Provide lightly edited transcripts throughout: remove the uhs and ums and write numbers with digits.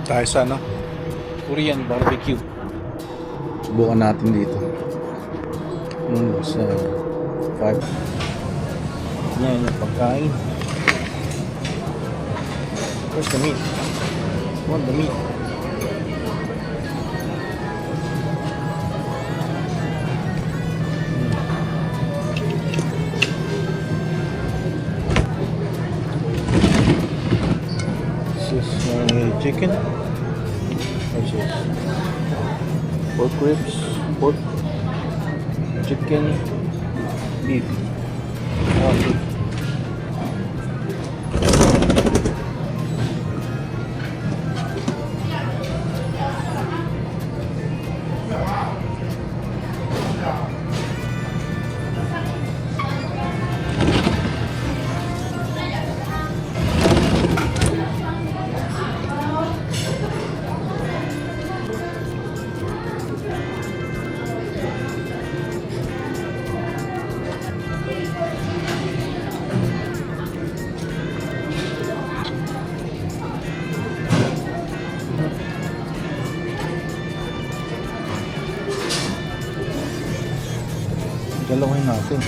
Tayo sa ano? Korean barbecue. Subukan natin dito. Sa 5. Yan yung pagkain. Where's the meat? I want the meat. This is chicken. What's this? Pork ribs, pork, chicken, beef. Oh, beef. Dalawin natin. I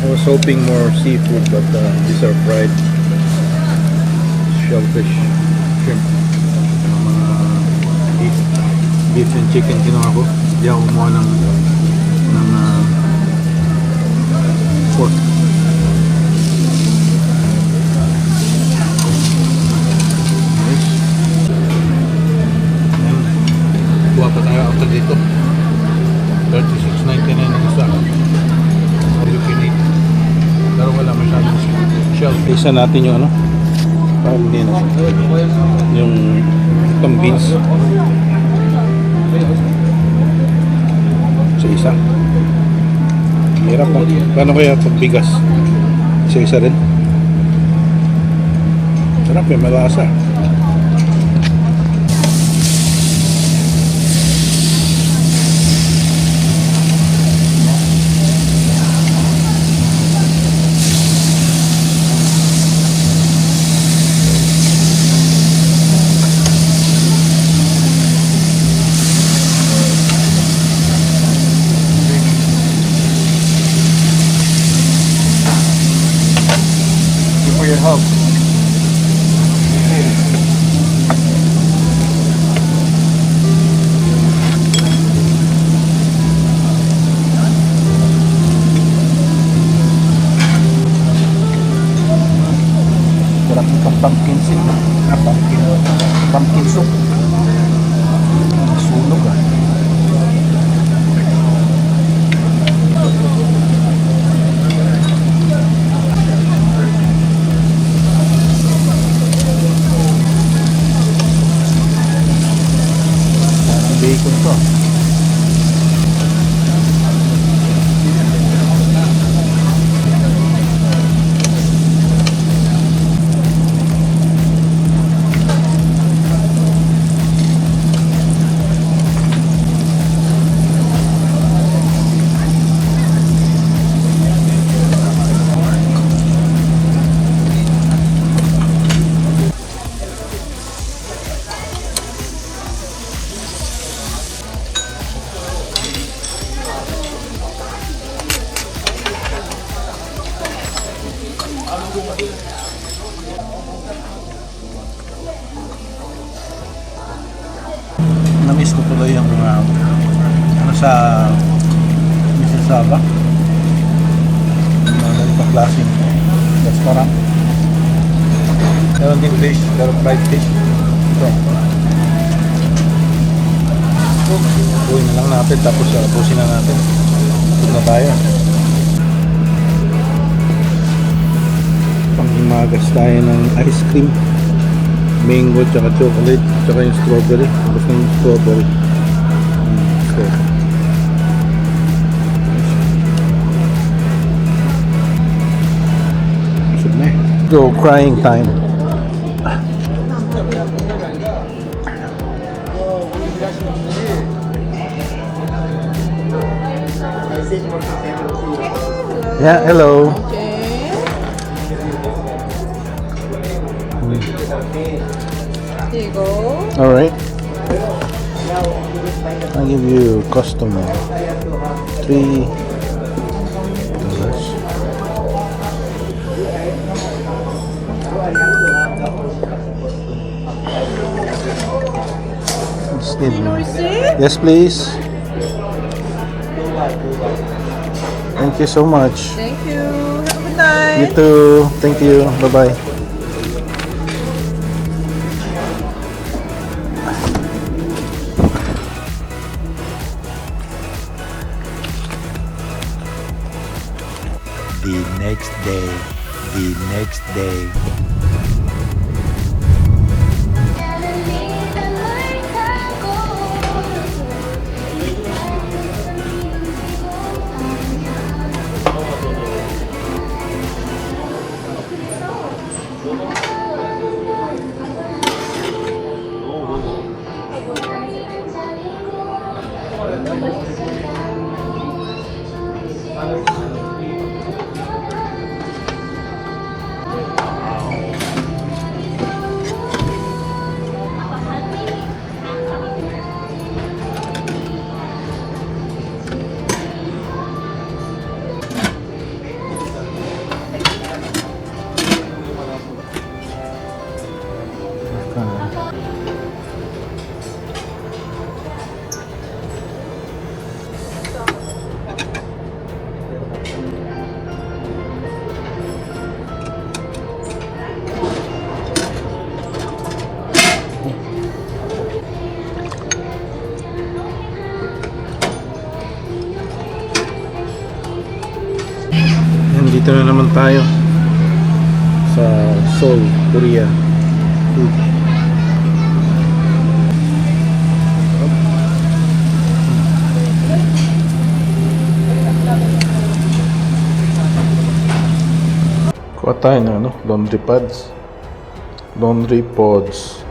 was hoping more seafood, but these are fried shellfish, shrimp. Beef and chicken kinuha ko. Hindi ako kumuha ng pork. Nice. Buha pa tayo after dito. 36.99 ang isa. You can eat. Pero wala masyadong shell. Isa natin yung ano? Parang hindi na siya. Yung itong beans. Sa isa. Hirap pa. Paano kaya pagbigas? Isa-isa rin. Sarap eh, malasa. For your help. Sarap itong pumpkin soup. Pumpkin soup. Sunog ah. Bacon to. Na-miss ko tuloy yung ano sa Mississauga. Ganito klaseng restaurant. Meron din fish, pero fried fish. Ito. Buhin na lang natin, tapos busin na natin. Ito na tayo. Panghimagas tayo ng ice cream. Mango, tsaka chocolate, tsaka yung strawberry. Gusto yung strawberry. Busog na eh. Go, crying time. Yeah, hello. Here you go. All right. I'll give you custom $3. Just need You know, one. receipt? Yes, please. Thank you so much. Thank you. Have a good You night. too. Thank you. Bye-bye. The next day, the next day. Dito na naman tayo sa Seoul, Korea. Food. Kuha tayo ng laundry pads. Laundry pods.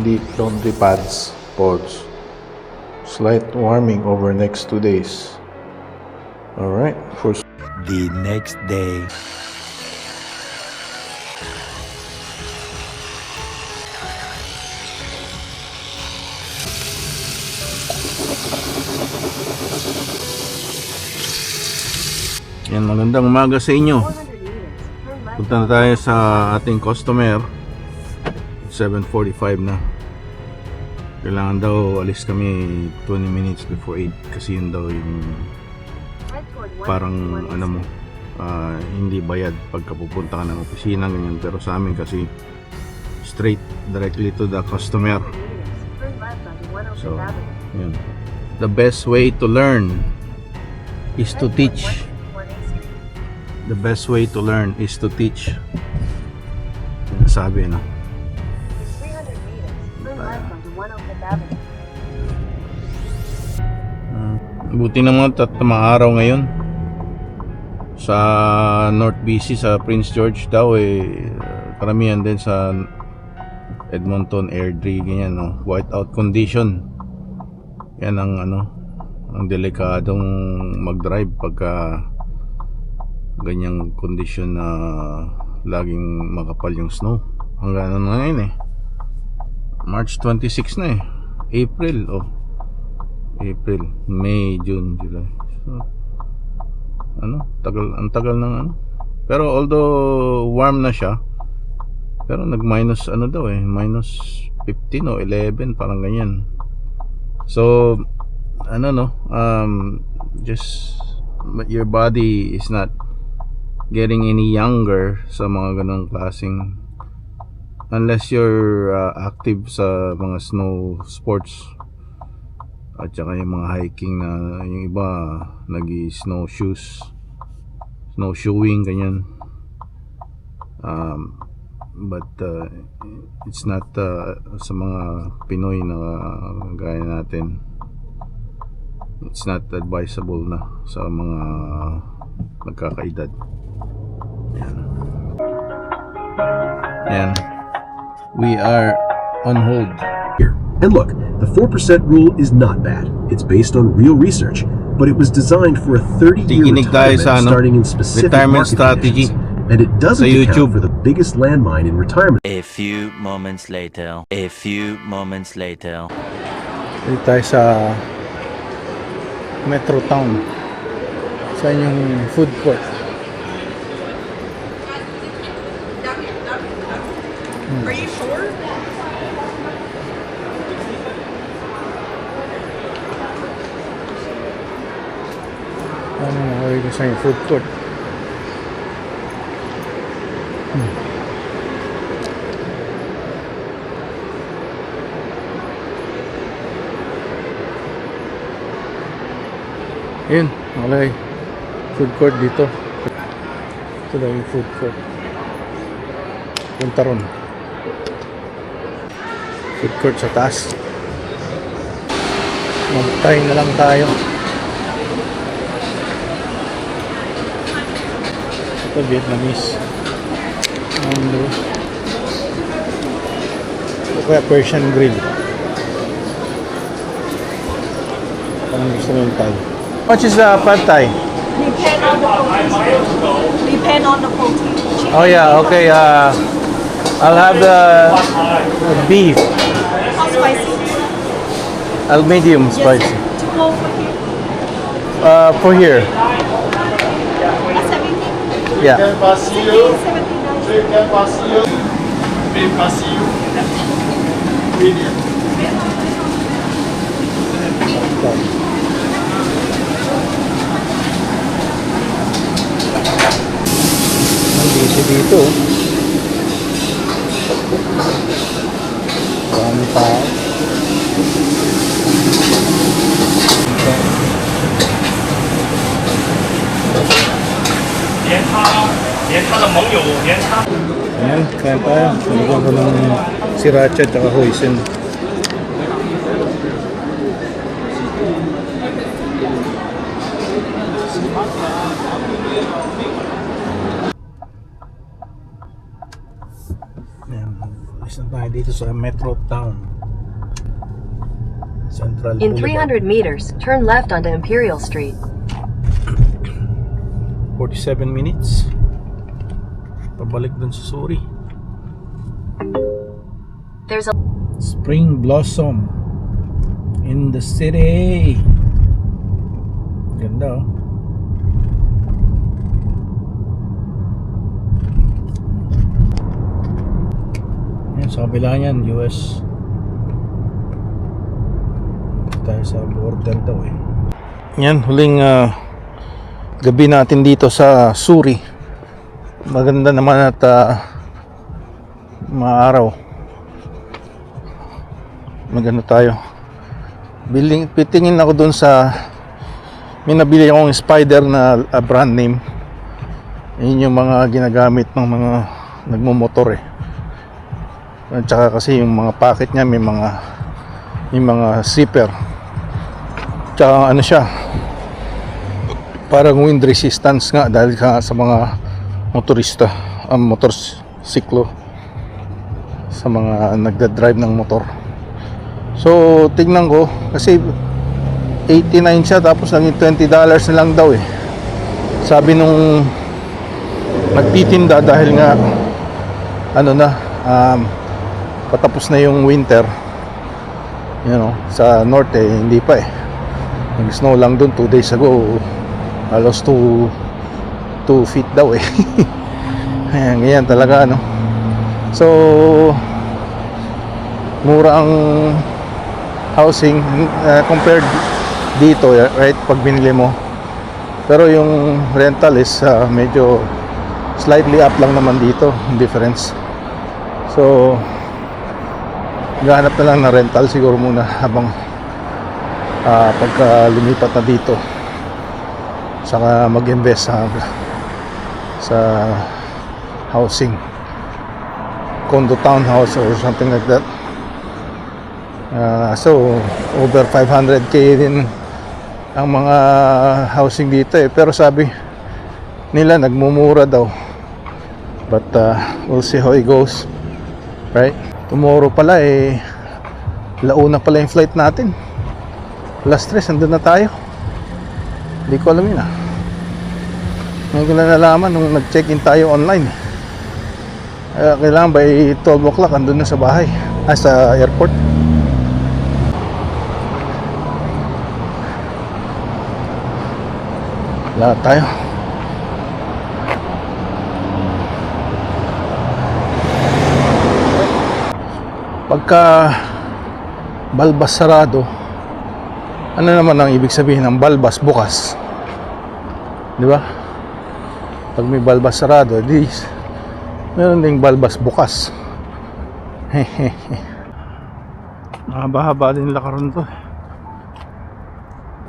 Hindi laundry pads. Pods. Slight warming over next 2 days. Alright, for The next day. yan, magandang umaga sa inyo. Punta na tayo sa ating customer. 7:45 na. Kailangan daw alis kami 20 minutes before 8 kasi yun daw yung parang hindi bayad pagka pupunta ka ng opisina ganyan, pero sa amin kasi straight directly to the customer. So yun, the best way to learn is to teach. The best way to learn is to teach. Yan sabi, no? Buti naman mga araw ngayon sa North BC, sa Prince George daw karamihan din sa Edmonton, Airdrie, ganyan, no? Whiteout condition. Yan ang ang delikadong mag-drive pagka ganyang condition na laging makapal yung snow. Hanggang na ngayon March 26 na April, April, May, June, July. So, ang tagal ng Pero although warm na siya, pero nag-minus daw minus 15 o 11, parang ganyan. So, just your body is not getting any younger sa mga ganong klaseng, unless you're active sa mga snow sports at saka yung mga hiking na yung iba snowshoeing ganyan, but it's not sa mga Pinoy na gaya natin, it's not advisable na sa mga nagkakaedad. Yan, we are on hold here. And look, the 4% rule is not bad. It's based on real research, but it was designed for a 30-year Tikinig tayo retirement sa starting in specific retirement market strategy conditions. And it doesn't sa YouTube. account for the biggest landmine in retirement. A few moments later. A few moments later. Dito tayo sa Metro Town. Sa inyong food court. Are you sure? Ano nakawin ko sa inyong food court? Yun, nakalagay. Food court dito. Ito daw yung food court. Punta ron. Food court sa taas. Magtay na lang tayo. Ito Vietnamese. Ito kaya Persian grill. Parang gusto mo yung tayo. How much is pad thai? Depend on the protein. Depend on the protein. Chicken, Oh yeah, okay. I'll have the beef. how spicy? I'll medium spicy. To go for here. For here. That's everything. Yeah. 79. Ang busy dito. Marami tao. 连他的盟友，连他。 Ayan, kaya tayo. Nalagyan ko ng sriracha at hoisin. Ayan, alis na tayo dito sa Metro Town. Central In Boulevard. 300 meters, turn left onto Imperial Street. 47 minutes. Pabalik dun sa Suri. There's a Spring blossom in the city. Ganda oh. Yan, sa kabila niyan, US. Tayo sa border daw eh. Yan, huling gabi natin dito sa Suri. Maganda naman at maaraw. Maganda tayo. Pitingin ako dun sa may nabili akong Spider na brand name. Yun yung mga ginagamit ng mga nagmumotor eh. At saka kasi yung mga packet niya may mga zipper. Tsaka ano siya, parang wind resistance nga dahil sa mga motorista, motorsiklo, sa mga nagda-drive ng motor. So tignan ko kasi 89 siya tapos naging $20 na lang daw eh. Sabi nung nagtitinda dahil nga ano na patapos na yung winter, you know, sa norte hindi pa eh. Nag-snow lang dun 2 days ago, halos 2 feet daw eh. Ayan, ganyan talaga ano. So mura ang housing compared dito, right, pag binili mo. Pero yung rental is medyo slightly up lang naman dito, difference. So gahanap na lang na rental siguro muna habang pagka lumipat na dito, saka mag-invest sa housing, condo townhouse or something like that. So over 500k din ang mga housing dito eh. Pero sabi nila nagmumura daw, but we'll see how it goes, right? Tomorrow pala eh Launa pala yung flight natin. Alas 3, andun na tayo. Hindi ko alam yun ah. Ngayon ko na nalaman nung nag-check-in tayo online. Kailangan by 12 o'clock andun na sa bahay. Sa airport. Lahat tayo. Pagka balbas sarado, ano naman ang ibig sabihin ng balbas bukas? Di ba? Pag may balbas sarado, di meron ding balbas bukas. Mahaba-haba din lakaron to.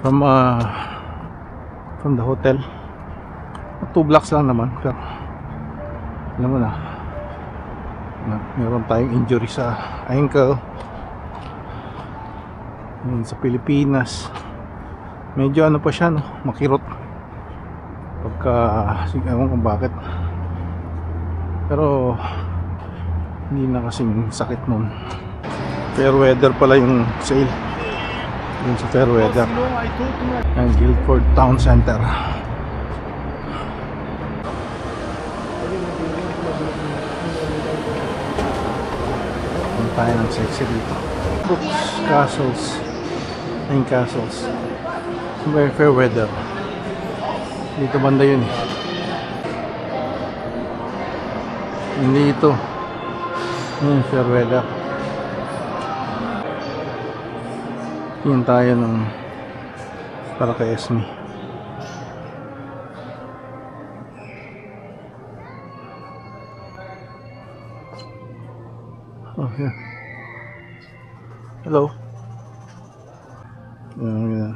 From the hotel. 2 blocks lang naman, pero alam mo na, meron tayong injury sa ankle. Yun, sa Pilipinas medyo ano pa siya, no? Makirot pagka, ewan kung bakit, pero hindi na kasing sakit nun. Fair weather pala yung sale yun sa fair weather ang Guildford Town Center. Ang tayo ng sexy dito. Brooks Castles, Nine Castles, very fair weather. Dito banda yun eh. Hindi ito. Fair weather. Yun tayo nung para kay Esme. Oh, yeah. Hello. I'm gonna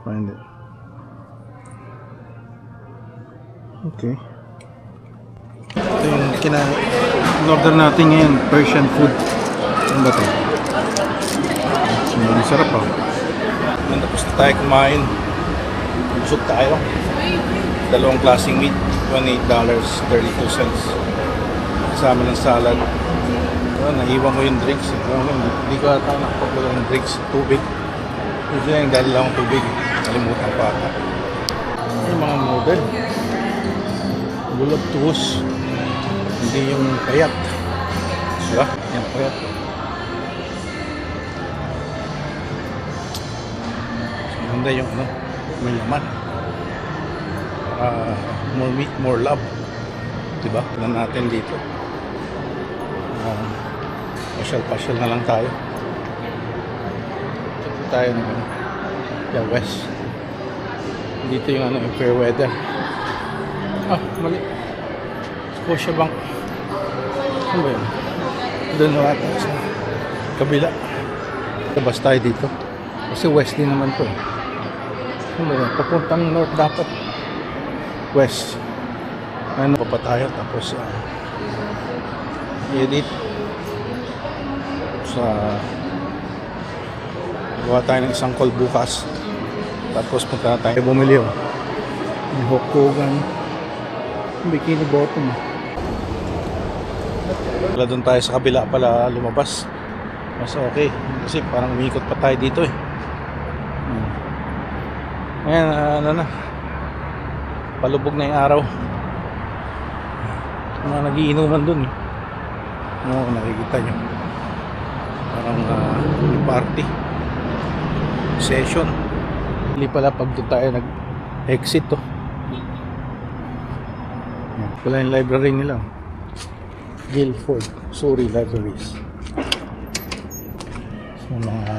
find it. Okay. Ito yung in-order natin ngayon, Persian food. Ano ba ito? Ang sarap ah. Tapos na tayo kumain. Busog tayo. Dalawang klaseng meat, $28.32. Kasama ng salad. Naiwan ko yung drinks. Hindi ko ata nakapagwala ng drinks. Tubig. Hindi lang dahil lang ang tubig. Kalimutan pa ata. Yung mga model. Bulabtuhos. Hindi yung payat. Diba? Yan payat. Maganda yung ano, may laman. More meat, more love. Diba? Tignan natin dito. Pasyal-pasyal na lang tayo. Dito tayo ng West. Dito yung ano, yung fair weather. Mali. Scotiabank. Ano ba yun? Doon na natin sa kabila. Labas tayo dito. Kasi west din naman to. Ano ba yun? Papuntang north dapat. West. Ano pa tayo. Tapos edit. Gawa tayo ng isang call bukas. Tapos punta na tayo bumili yung Hokogan Bikini Bottom. Wala doon tayo sa kabila pala lumabas. Mas okay kasi parang umikot pa tayo dito eh. Ngayon ano na, palubog na yung araw. Mga nagiinuman doon eh. Nakikita nyo parang party session. Hindi pala pag doon tayo nag-exit to. Wala yung library nila. Guildford, Surrey Libraries. So mga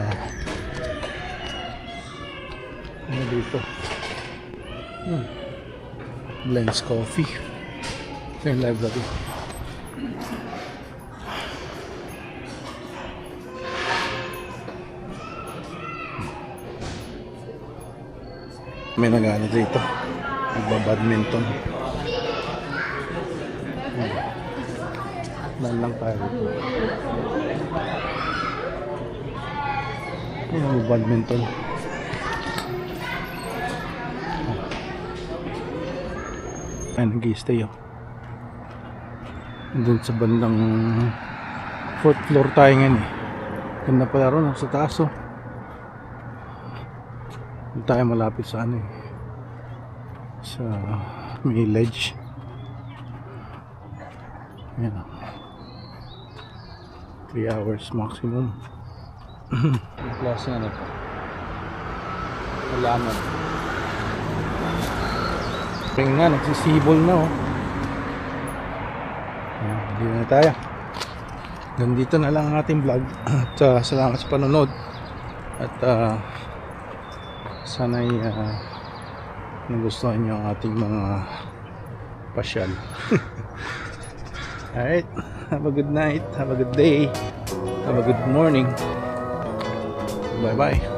ano dito? Blends Coffee. Ito yung library. May nag-ano dito, nagbabadminton. Dahil lang tayo dito. Badminton. Ay, nag-i-stay doon sa bandang Fourth floor tayo ngayon eh. Ganda pala ron sa taas oh. Hindi tayo malapit sa ano eh. Sa may ledge. Ayan oh. 3 hours maximum. Yung klase ano to? Halaman. Ring nga, nagsisibol na oh. Ayan, hindi na tayo. Nandito na lang ang ating vlog. At salamat sa panonood. At sana'y nagustuhan nyo ang ating mga pasyal. Alright, have a good night, have a good day, have a good morning. Bye bye.